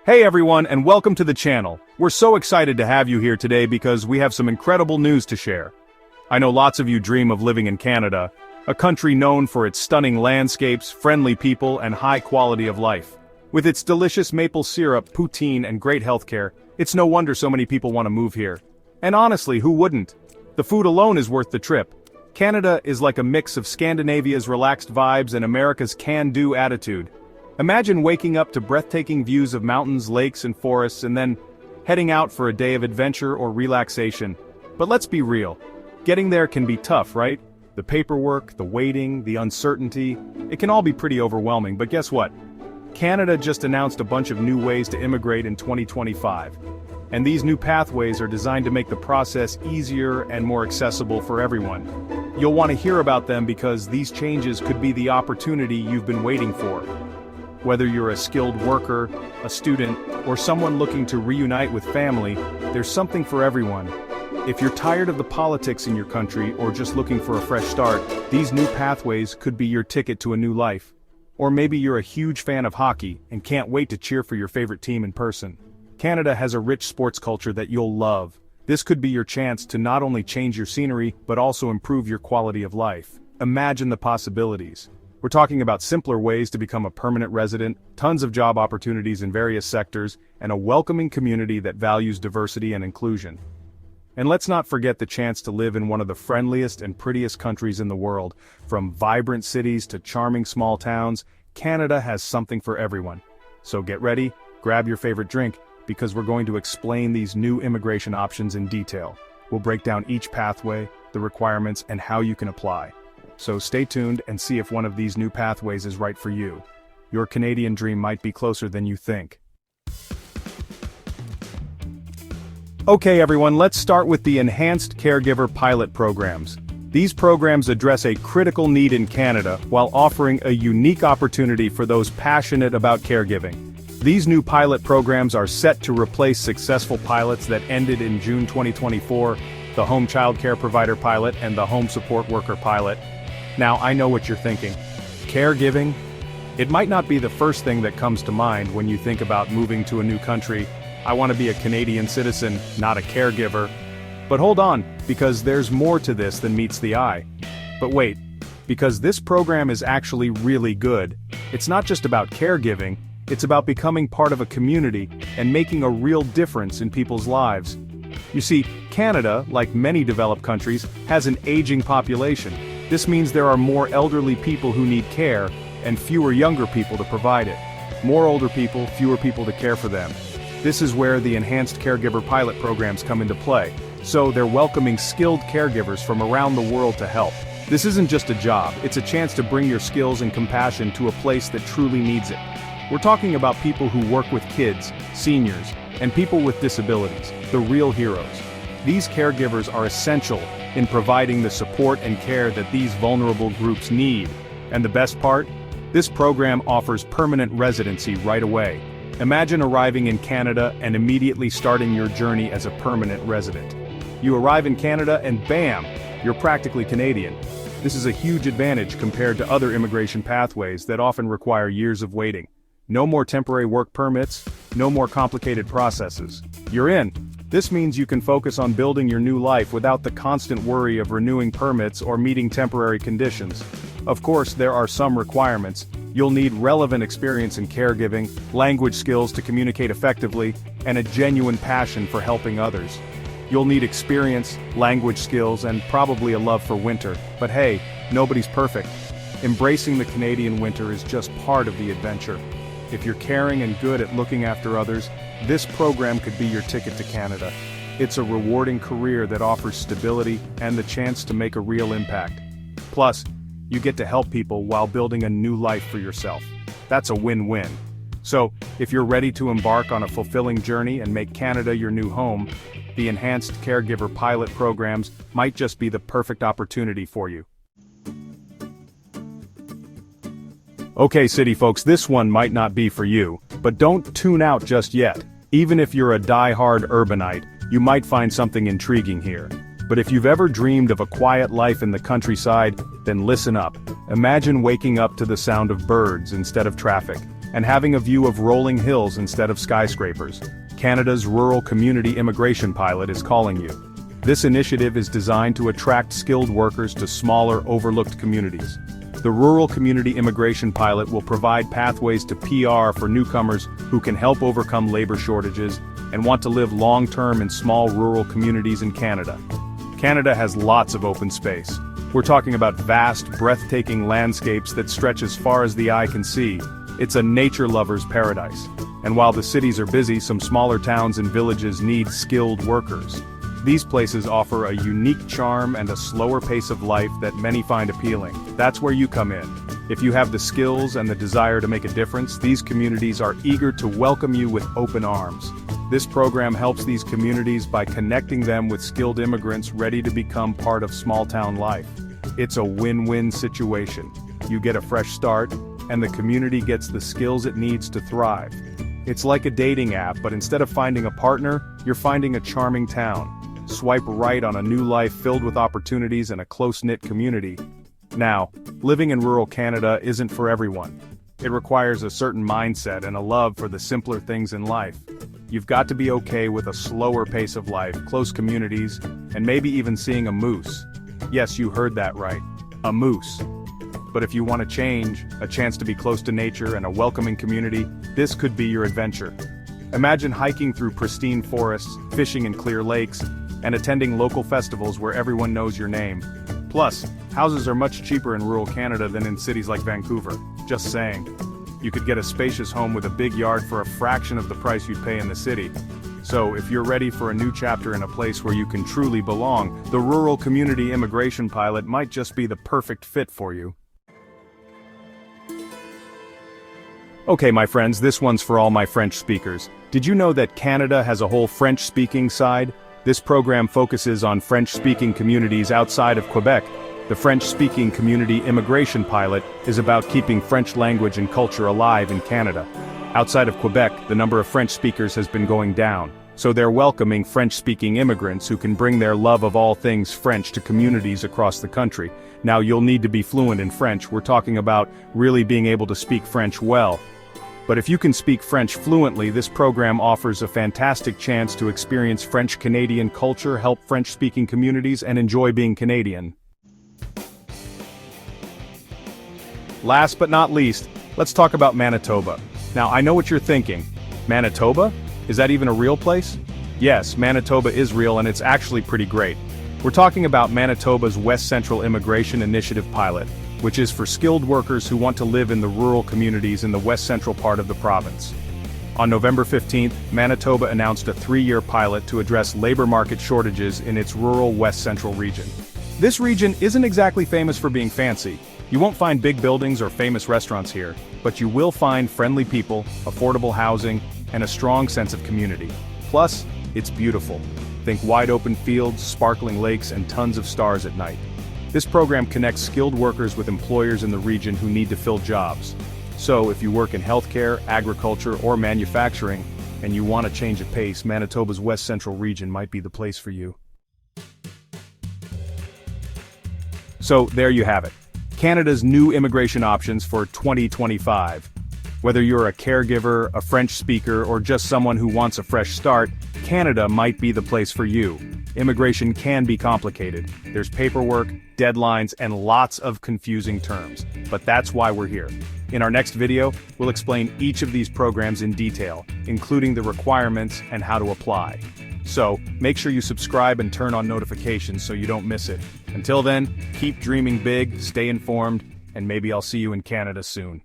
Hey everyone, and welcome to the channel. We're so excited to have you here today because we have some incredible news to share. I know lots of you dream of living in Canada, a country known for its stunning landscapes, friendly people, and high quality of life. With its delicious maple syrup, poutine, and great healthcare, it's no wonder so many people want to move here. And honestly, who wouldn't? The food alone is worth the trip. Canada is like a mix of Scandinavia's relaxed vibes and America's can-do attitude. Imagine waking up to breathtaking views of mountains, lakes, and forests and then heading out for a day of adventure or relaxation. But let's be real. Getting there can be tough, right? The paperwork, the waiting, the uncertainty, it can all be pretty overwhelming, but guess what? Canada just announced a bunch of new ways to immigrate in 2025. And these new pathways are designed to make the process easier and more accessible for everyone. You'll want to hear about them because these changes could be the opportunity you've been waiting for. Whether you're a skilled worker, a student, or someone looking to reunite with family, there's something for everyone. If you're tired of the politics in your country or just looking for a fresh start, these new pathways could be your ticket to a new life. Or maybe you're a huge fan of hockey and can't wait to cheer for your favorite team in person. Canada has a rich sports culture that you'll love. This could be your chance to not only change your scenery, but also improve your quality of life. Imagine the possibilities. We're talking about simpler ways to become a permanent resident, tons of job opportunities in various sectors, and a welcoming community that values diversity and inclusion. And let's not forget the chance to live in one of the friendliest and prettiest countries in the world. From vibrant cities to charming small towns, Canada has something for everyone. So get ready, grab your favorite drink, because we're going to explain these new immigration options in detail. We'll break down each pathway, the requirements, and how you can apply. So stay tuned and see if one of these new pathways is right for you. Your Canadian dream might be closer than you think. Okay everyone, let's start with the Enhanced Caregiver Pilot Programs. These programs address a critical need in Canada while offering a unique opportunity for those passionate about caregiving. These new pilot programs are set to replace successful pilots that ended in June 2024, the Home Child Care Provider Pilot and the Home Support Worker Pilot. Now, I know what you're thinking. Caregiving? It might not be the first thing that comes to mind when you think about moving to a new country. I want to be a Canadian citizen, not a caregiver. But hold on, because there's more to this than meets the eye. But wait, because this program is actually really good. It's not just about caregiving, it's about becoming part of a community and making a real difference in people's lives. You see, Canada, like many developed countries, has an aging population. This means there are more elderly people who need care, and fewer younger people to provide it. More older people, fewer people to care for them. This is where the Enhanced Caregiver Pilot Programs come into play. So they're welcoming skilled caregivers from around the world to help. This isn't just a job, it's a chance to bring your skills and compassion to a place that truly needs it. We're talking about people who work with kids, seniors, and people with disabilities, the real heroes. These caregivers are essential in providing the support and care that these vulnerable groups need. And the best part? This program offers permanent residency right away. Imagine arriving in Canada and immediately starting your journey as a permanent resident. You arrive in Canada and bam, you're practically Canadian. This is a huge advantage compared to other immigration pathways that often require years of waiting. No more temporary work permits, no more complicated processes. You're in. This means you can focus on building your new life without the constant worry of renewing permits or meeting temporary conditions. Of course, there are some requirements. You'll need relevant experience in caregiving, language skills to communicate effectively, and a genuine passion for helping others. You'll need experience, language skills, and probably a love for winter. But hey, nobody's perfect. Embracing the Canadian winter is just part of the adventure. If you're caring and good at looking after others, this program could be your ticket to Canada. It's a rewarding career that offers stability and the chance to make a real impact. Plus, you get to help people while building a new life for yourself. That's a win-win. So, if you're ready to embark on a fulfilling journey and make Canada your new home, the Enhanced Caregiver Pilot Programs might just be the perfect opportunity for you. Okay city folks, this one might not be for you, but don't tune out just yet. Even if you're a die-hard urbanite, you might find something intriguing here. But if you've ever dreamed of a quiet life in the countryside, then listen up. Imagine waking up to the sound of birds instead of traffic. and having a view of rolling hills instead of skyscrapers. Canada's Rural Community Immigration Pilot is calling you. This initiative is designed to attract skilled workers to smaller, overlooked communities. The Rural Community Immigration Pilot will provide pathways to PR for newcomers who can help overcome labor shortages and want to live long-term in small rural communities in Canada. Canada has lots of open space. We're talking about vast, breathtaking landscapes that stretch as far as the eye can see. It's a nature lover's paradise. And while the cities are busy, some smaller towns and villages need skilled workers. These places offer a unique charm and a slower pace of life that many find appealing. That's where you come in. If you have the skills and the desire to make a difference, these communities are eager to welcome you with open arms. This program helps these communities by connecting them with skilled immigrants ready to become part of small-town life. It's a win-win situation. You get a fresh start, and the community gets the skills it needs to thrive. It's like a dating app, but instead of finding a partner, you're finding a charming town. Swipe right on a new life filled with opportunities and a close-knit community. Now, living in rural Canada isn't for everyone. It requires a certain mindset and a love for the simpler things in life. You've got to be okay with a slower pace of life, close communities, and maybe even seeing a moose. Yes, you heard that right. A moose. But if you want to change, a chance to be close to nature and a welcoming community, this could be your adventure. Imagine hiking through pristine forests, fishing in clear lakes, and attending local festivals where everyone knows your name. Plus, houses are much cheaper in rural Canada than in cities like Vancouver. Just saying. You could get a spacious home with a big yard for a fraction of the price you'd pay in the city. So, if you're ready for a new chapter in a place where you can truly belong, the Rural Community Immigration Pilot might just be the perfect fit for you. Okay, my friends, this one's for all my French speakers. Did you know that Canada has a whole French-speaking side? This program focuses on French-speaking communities outside of Quebec. The French-speaking Community Immigration Pilot is about keeping French language and culture alive in Canada. Outside of Quebec, the number of French speakers has been going down, so they're welcoming French-speaking immigrants who can bring their love of all things French to communities across the country. Now, you'll need to be fluent in French. We're talking about really being able to speak French well. But if you can speak French fluently, this program offers a fantastic chance to experience French-Canadian culture, help French-speaking communities, and enjoy being Canadian. Last but not least, let's talk about Manitoba. Now, I know what you're thinking. Manitoba? Is that even a real place? Yes, Manitoba is real, and it's actually pretty great. We're talking about Manitoba's West Central Immigration Initiative Pilot, which is for skilled workers who want to live in the rural communities in the west central part of the province. On November 15th, Manitoba announced a 3-year pilot to address labor market shortages in its rural west central region. This region isn't exactly famous for being fancy. You won't find big buildings or famous restaurants here, but you will find friendly people, affordable housing, and a strong sense of community. Plus, it's beautiful. Think wide open fields, sparkling lakes, and tons of stars at night. This program connects skilled workers with employers in the region who need to fill jobs. So, if you work in healthcare, agriculture, or manufacturing, and you want a change of pace, Manitoba's West Central region might be the place for you. So, there you have it. Canada's new immigration options for 2025. Whether you're a caregiver, a French speaker, or just someone who wants a fresh start, Canada might be the place for you. Immigration can be complicated. There's paperwork, deadlines, and lots of confusing terms. But that's why we're here. In our next video, we'll explain each of these programs in detail, including the requirements and how to apply. So, make sure you subscribe and turn on notifications so you don't miss it. Until then, keep dreaming big, stay informed, and maybe I'll see you in Canada soon.